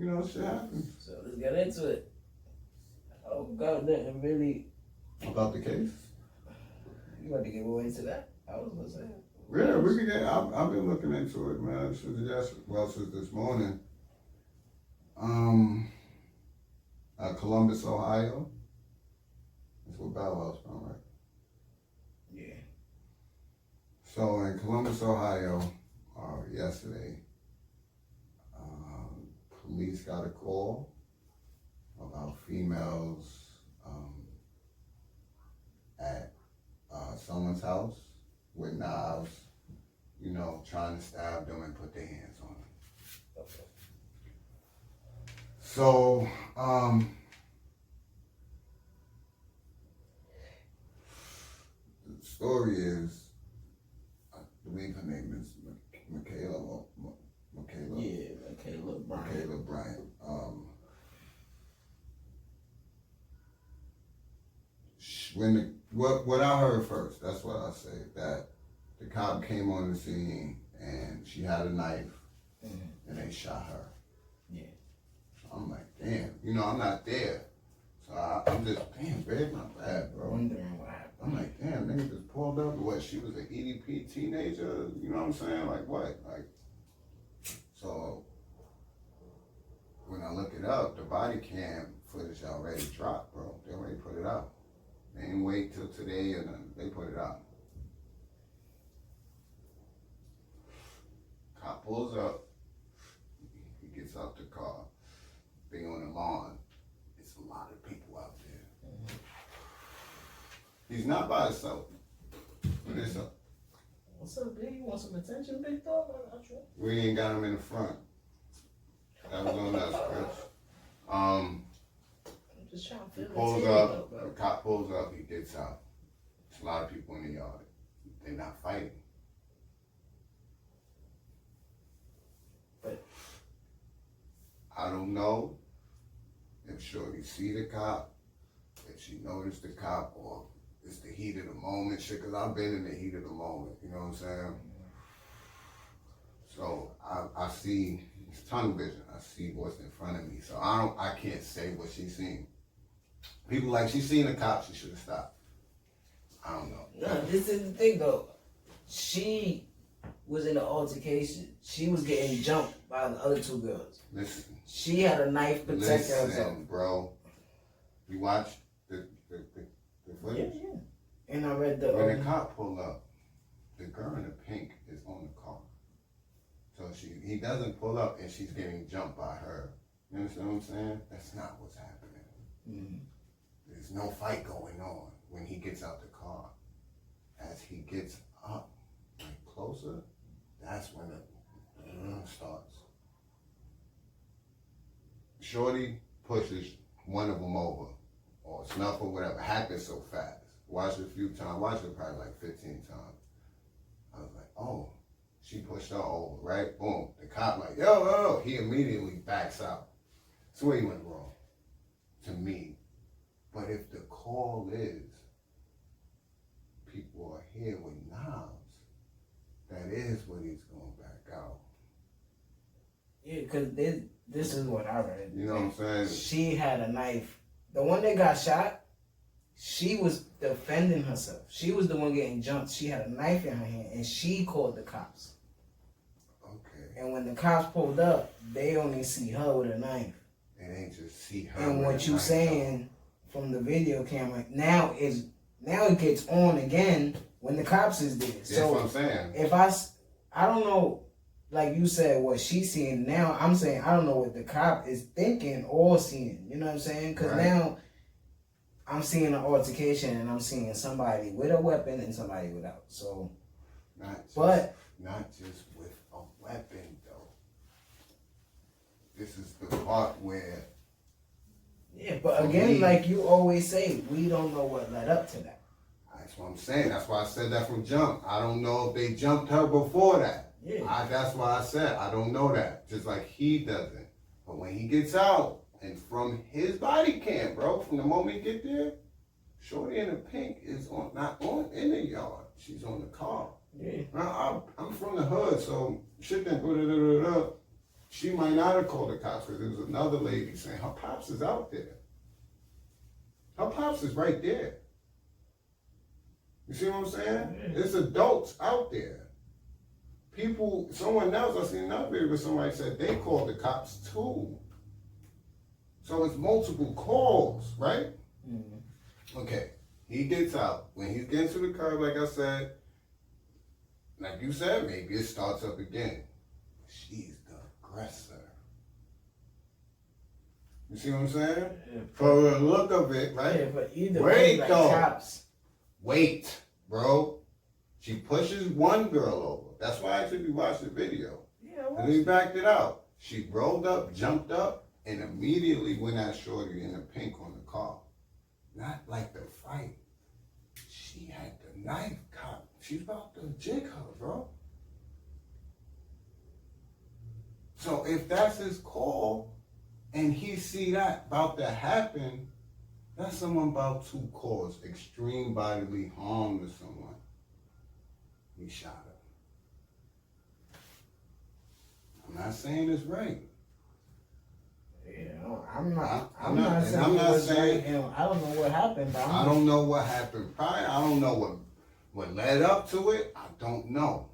you know, shit happens. So let's get into it. Oh God, nothing really. About the case? You want to give away to that? I was gonna say. Yeah, we could get. I've been looking into it, man. Since this morning. Columbus, Ohio. That's where Bow Wow's from, right? Yeah. So in Columbus, Ohio, yesterday, police got a call about females at someone's house with knives, you know, trying to stab them and put their hands on them. Okay. So, the story is, I believe her name is Michaela Yeah, Michaela Bryant. Michaela Bryant. What I heard first, that's what I say, that the cop came on the scene and she had a knife and they shot her. Yeah. So I'm like, damn, you know, I'm not there. So I'm just, damn, babe, not bad, bro. Wondering what happened. I'm like, damn, nigga just pulled up. What, she was an EDP teenager? You know what I'm saying? Like, what? Like, so when I look it up, the body cam footage already dropped, bro. They already put it out. They didn't wait till today and then they put it out. Cop pulls up. He gets out the car. They on the lawn. It's a lot of people out there. He's not by himself. But it's up. What's up, big? You want some attention, big dog? We ain't got him in the front. That was on us, Chris. I'm just trying to feel He pulls up, the cop pulls up, he gets out. There's a lot of people in the yard. They're not fighting. But I don't know if Shorty see the cop, if she noticed the cop, or it's the heat of the moment shit, because I've been in the heat of the moment, you know what I'm saying? So I see, it's tunnel vision, I see what's in front of me, so I can't say what she's seen. People like, she seen a cop, she should have stopped. I don't know. no, this is the thing though. She was in an altercation. She was getting jumped by the other two girls. Listen. She had a knife protecting herself. Listen, bro. You watch the footage? Yeah. And I read the... When the cop pulled up, the girl in the pink is on the car. So he doesn't pull up and she's getting jumped by her. You understand what I'm saying? That's not what's happening. Mm-hmm. There's no fight going on when he gets out the car. As he gets up, like closer, that's when it starts. Shorty pushes one of them over, or snuff or whatever. Happened so fast. Watched it a few times. Watched it probably like 15 times. I was like, oh, she pushed her over, right? Boom. The cop like, yo. He immediately backs out. That's where he went wrong, to me. But if the call is people are here with knives, that is what he's going back out. Yeah, because this is what I read. You know what I'm saying? She had a knife. The one that got shot, she was defending herself. She was the one getting jumped. She had a knife in her hand, and she called the cops. Okay. And when the cops pulled up, they only see her with a knife. It ain't just see her. And what you saying from the video camera, now it gets on again when the cops is there. That's so what I'm saying. If I don't know, like you said, what she's seeing now, I'm saying I don't know what the cop is thinking or seeing. You know what I'm saying? Because now I'm seeing an altercation and I'm seeing somebody with a weapon and somebody without. So, not just with a weapon though. This is the part where. Yeah, but again, like you always say, we don't know what led up to that. That's what I'm saying. That's why I said that from jump. I don't know if they jumped her before that. Yeah. That's why I said I don't know that. Just like he doesn't. But when he gets out, and from his body cam, bro, from the moment he get there, Shorty in the pink is not in the yard. She's on the car. Yeah. I'm from the hood, so shit didn't put it up. she might not have called the cops because there was another lady saying her pops is out there. Her pops is right there. You see what I'm saying? Yeah. It's adults out there. People, someone else, I seen another video where somebody said they called the cops too. So it's multiple calls, right? Mm-hmm. Okay, he gets out. When he's getting to the curb, like I said, like you said, maybe it starts up again. She's the aggressor. You see what I'm saying? Yeah. For the look of it, right? Yeah, but either Wait, way, like though. cops. Wait, bro. She pushes one girl over. That's why I actually watched the video. Yeah, And he backed it out. She rolled up, jumped up, and immediately went at Shorty in the pink on the car. Not like the fight. She had the knife cop. She's about to jig her, bro. So if that's his call, and he see that about to happen, that's someone about to cause extreme bodily harm to someone. He shot her. I'm not saying it's right. Yeah, I'm not saying. Right. I don't know what happened. But I don't know what happened prior. I don't know what led up to it. I don't know.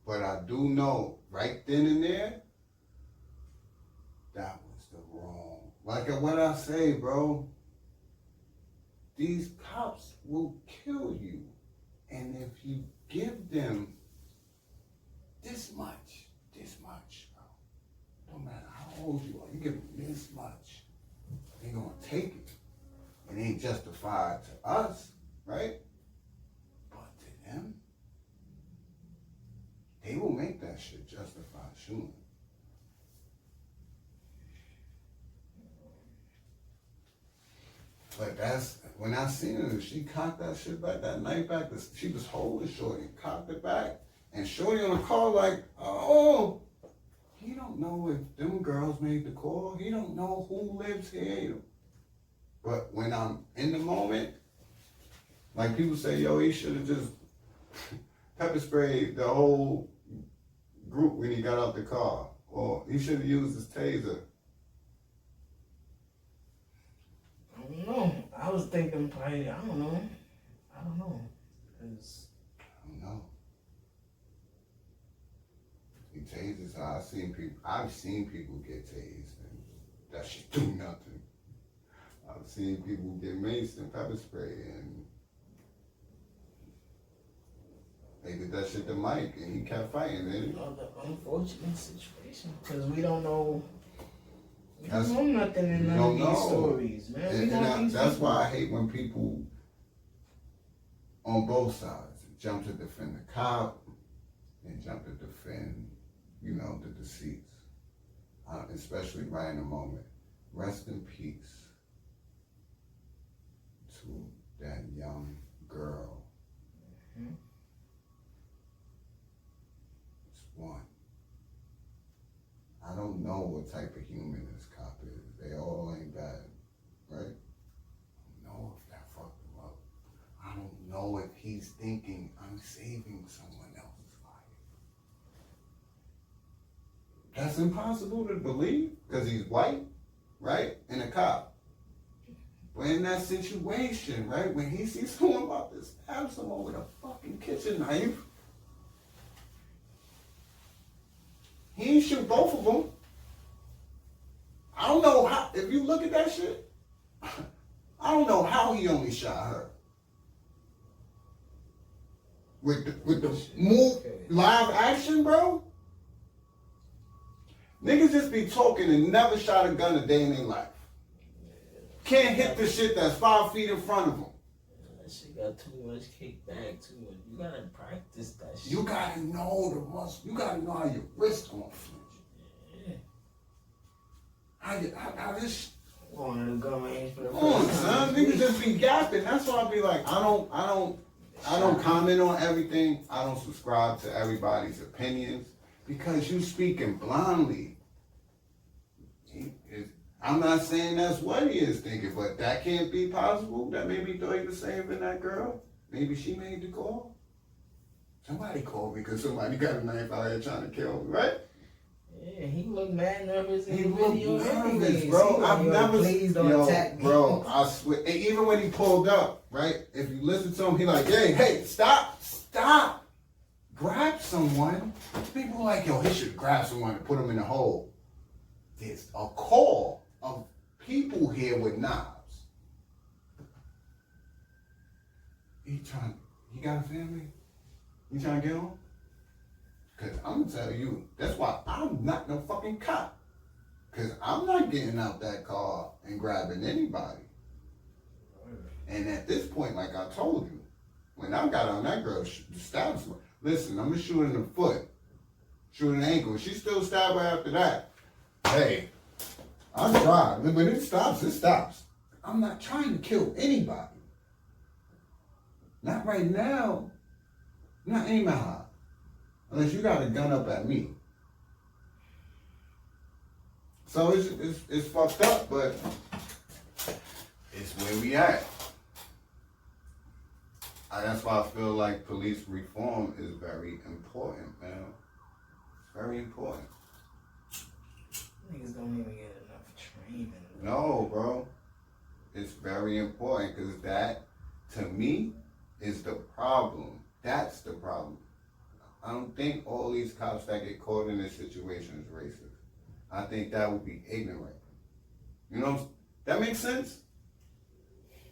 But I do know right then and there, that was the wrong. Like what I say, bro. These cops will kill you. And if you give them this much, bro. No matter how old you are, you give them this much, they're gonna take it. It ain't justified to us, right? But to them, they will make that shit justified shooting. But that's, when I seen her, she cocked that shit back, that knife back, she was holding Shorty, cocked it back, and Shorty on the call like, oh, he don't know if them girls made the call. He don't know who lives here. But when I'm in the moment, like people say, yo, he should have just pepper sprayed the whole group when he got out the car. Or he should have used his taser. I don't know. I was thinking probably, I don't know. 'Cause I don't know. He tases how I've seen people get tased and that shit do nothing. I've seen people get maced and pepper spray and they did that shit to Mike and he kept fighting. you know, the unfortunate situation. Because we don't know. We don't know nothing in none of these stories, man. That's why I hate when people on both sides jump to defend the cop and jump to defend, you know, the deceased. Especially right in the moment. Rest in peace to that young girl. Mm-hmm. It's one. I don't know what type of human this cop is. They all ain't bad, right? I don't know if that fucked him up. I don't know if he's thinking I'm saving someone else's life. That's impossible to believe because he's white, right? And a cop. But in that situation, right, when he sees someone about to stab someone with a fucking kitchen knife, he ain't shoot both of them. I don't know how, if you look at that shit, I don't know how he only shot her. With the move, live action, bro? Niggas just be talking and never shot a gun a day in their life. Can't hit the shit that's 5 feet in front of them. That shit got too much kickback, too much. You gotta practice that shit. You gotta know the muscle. You gotta know how your wrist gonna flinch. Yeah. How this Going to the gun range for the Come on, first son. time. Niggas just be gapping. That's why I be like, I don't comment on everything. I don't subscribe to everybody's opinions because you speaking blindly. I'm not saying that's what he is thinking, but that can't be possible. That maybe thought he was saving that girl. Maybe she made the call. Somebody called me because somebody got a knife out here trying to kill me, right? Yeah, Yeah, he looked mad nervous in He the looked video. nervous, anyways. bro. He like, I've never, please don't attack me. bro. I swear. And even when he pulled up, right? If you listen to him, he like, hey, stop, grab someone. People like, yo, he should grab someone and put him in the hole. There's a call of people here with knives. He got a family? You trying to get him? Cause I'm gonna tell you, that's why I'm not no fucking cop. Cause I'm not getting out that car and grabbing anybody. And at this point, like I told you, when I got on that girl, the stab, listen, I'm gonna shoot in the foot, shoot in the ankle. If she still stab her after that, hey, I drive. When it stops, it stops. I'm not trying to kill anybody. Not right now. Not aiming high. Unless you got a gun up at me. So it's fucked up, but it's where we at. That's why I feel like police reform is very important, man. It's very important. Niggas don't even get enough training. No, bro. It's very important because that, to me, is the problem. That's the problem. I don't think all these cops that get caught in this situation is racist. I think that would be ignorant. You know, that makes sense?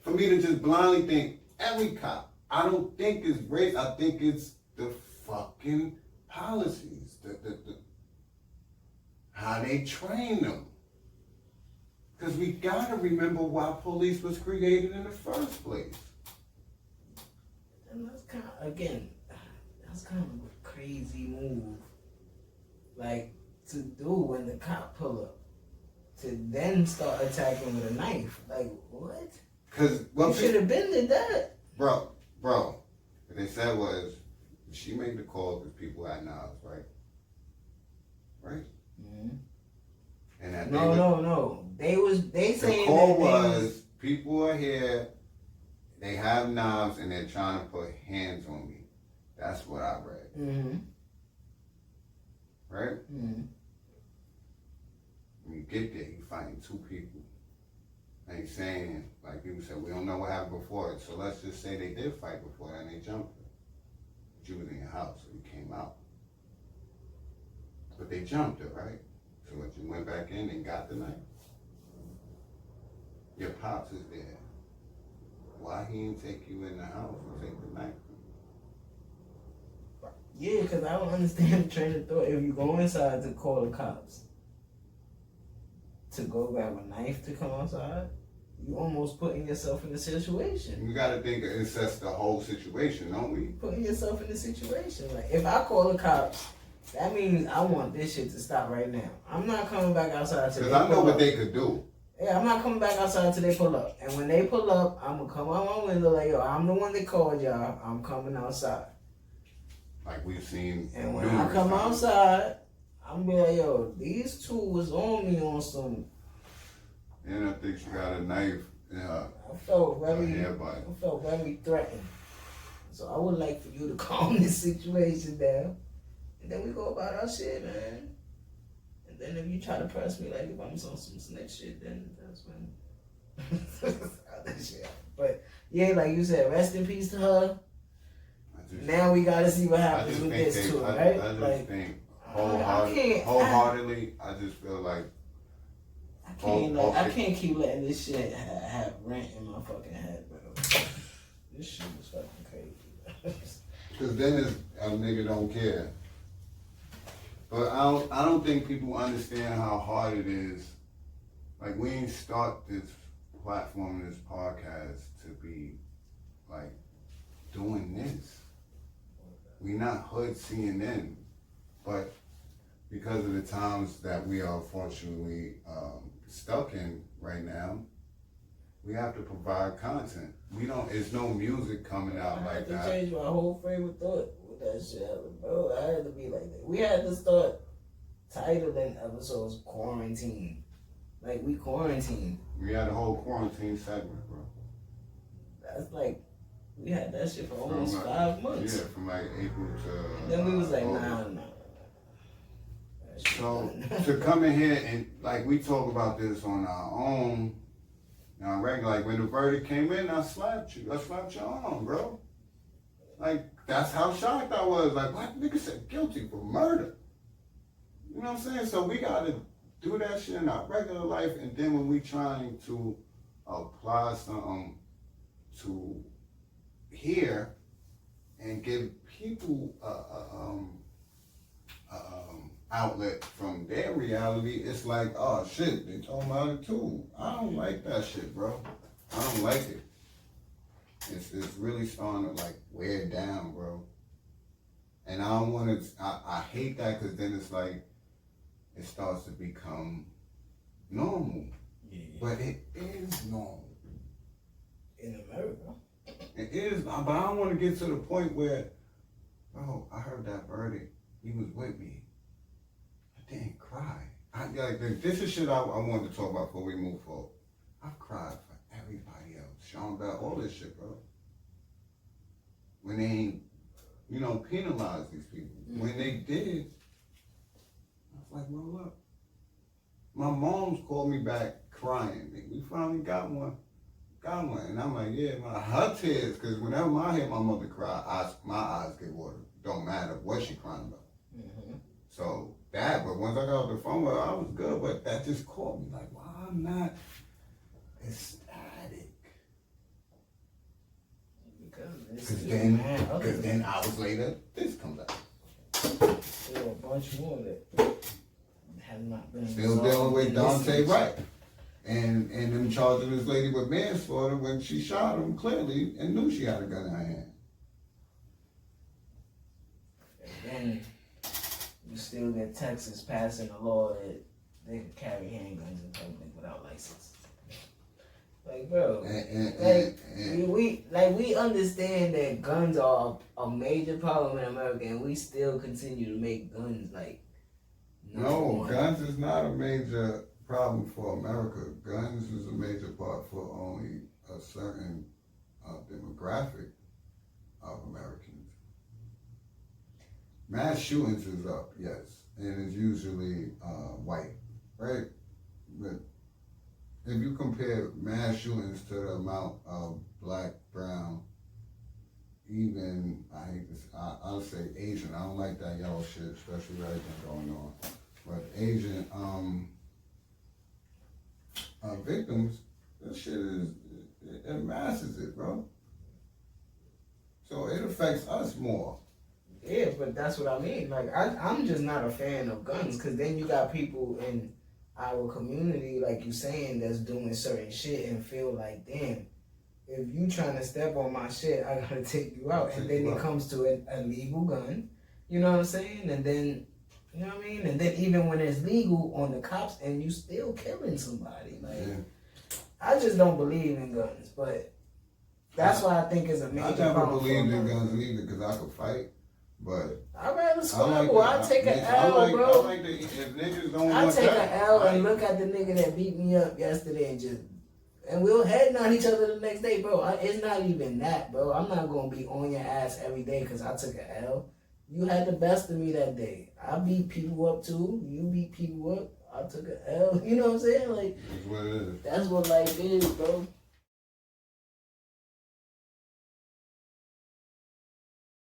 For me to just blindly think every cop, I don't think it's race. I think it's the fucking policies, the how they train them. Because we gotta remember why police was created in the first place. And that's kind of, again, that's kind of a crazy move. Like, to do when the cop pull up. To then start attacking with a knife. Like, what? Because you should have been did that. Bro, what they said was, she made the call because people had knives, right? Right? Mm-hmm. And that No. They saying the call that was, people are here, they have knives, and they're trying to put hands on me. That's what I read. Mm-hmm. Right? Mm-hmm. When you get there, you find two people. And he's saying, like people said, we don't know what happened before it. So let's just say they did fight before that and they jumped her. But you was in your house, so you came out. But they jumped her, right? So what, you went back in and got the knife. Your pops is there. Why he didn't take you in the house and take the knife? Yeah, because I don't understand the train of thought. If you go inside to call the cops, to go grab a knife to come outside, you almost putting yourself in a situation. You gotta think it assess the whole situation, don't we? Putting yourself in a situation. Like, if I call the cops, that means I want this shit to stop right now. I'm not coming back outside till they pull up. Because I know what they could do. Yeah, I'm not coming back outside till they pull up. And when they pull up, I'm gonna come out my window like, yo, I'm the one that called y'all. I'm coming outside. Like we've seen. And when I come outside, I'm be like, yo, these two was on me on some. And I think she got a knife. Yeah. I felt very threatened. So I would like for you to calm this situation down. And then we go about our shit, man. And then if you try to press me, like if I'm on some snitch shit, then that's when other shit. But yeah, like you said, rest in peace to her. Now we gotta see what happens with this too, right? I just think wholeheartedly, I just feel like I can't keep letting this shit have rent in my fucking head, bro. This shit is fucking crazy. Because then a nigga don't care. But I don't think people understand how hard it is. Like, we ain't start this platform, this podcast to be like doing this. We not hood CNN, but because of the times that we are unfortunately stuck in right now, we have to provide content. It's no music coming out like that. I had to change my whole frame of thought with that shit, bro. I had to be like that. We had to start titling episodes quarantine. Like, we quarantine. We had a whole quarantine segment, bro. That's like, we had that shit for almost 5 months. Yeah, from like April to... And then we was like, nah. So to come in here and like we talk about this on our own, now regular, like when the verdict came in, I slapped you. I slapped your arm, bro. Like that's how shocked I was. Like what nigga said guilty for murder. You know what I'm saying? So we gotta do that shit in our regular life, and then when we trying to apply something to here and give people outlet from their reality, it's like, oh shit, they talking about it too. I don't like that shit, bro. I don't like it. It's really starting to like wear down, bro. And I don't want to, I hate that because then it's like, it starts to become normal. Yeah. But it is normal. In America. It is, but I don't want to get to the point where, bro, I heard that verdict. He was with me. I didn't cry. This is shit I wanted to talk about before we move forward. I've cried for everybody else. Sean Bell, all this shit, bro. When they ain't, penalize these people. Mm-hmm. When they did, I was like, well, look. My mom's called me back crying. We finally got one. And I'm like, yeah, her tears, because whenever I hear my mother cry, my eyes get water. Don't matter what she crying about. Mm-hmm. So that, but once I got off the phone with her, I was good, but that just caught me like, why I'm not ecstatic? Because then hours later, this comes out. Still a bunch more that have not been still dealing with Dante Wright. And them charging this lady with manslaughter when she shot him clearly and knew she had a gun in her hand. And then you still get Texas passing a law that they can carry handguns in public without license. Like, bro, we understand that guns are a major problem in America, and we still continue to make guns like. No, guns is not a major problem for America. Guns is a major part for only a certain demographic of Americans. Mass shootings is up, yes, and it's usually white, right? But if you compare mass shootings to the amount of black, brown, even I'll say Asian. I don't like that yellow shit, especially with everything going on. But Asian victims, this shit it masses it, bro. So it affects us more. Yeah, but that's what I mean. Like, I'm just not a fan of guns, because then you got people in our community, like you saying, that's doing certain shit and feel like, damn, if you trying to step on my shit, I gotta take you out. And then it comes to a legal gun, you know what I'm saying? And then, you know what I mean? And then even when it's legal on the cops and you still killing somebody. Like, yeah. I just don't believe in guns, but that's why I think it's a major problem. I never believed in guns either, because I could fight. But I'd rather squabble. I take an L, bro. If niggas don't I take an L and look at the nigga that beat me up yesterday and we'll head nod each other the next day, bro. It's not even that, bro. I'm not gonna be on your ass every day because I took an L. You had the best of me that day. I beat people up too. You beat people up. I took an L. You know what I'm saying? Like, that's what it is. That's what life is, bro.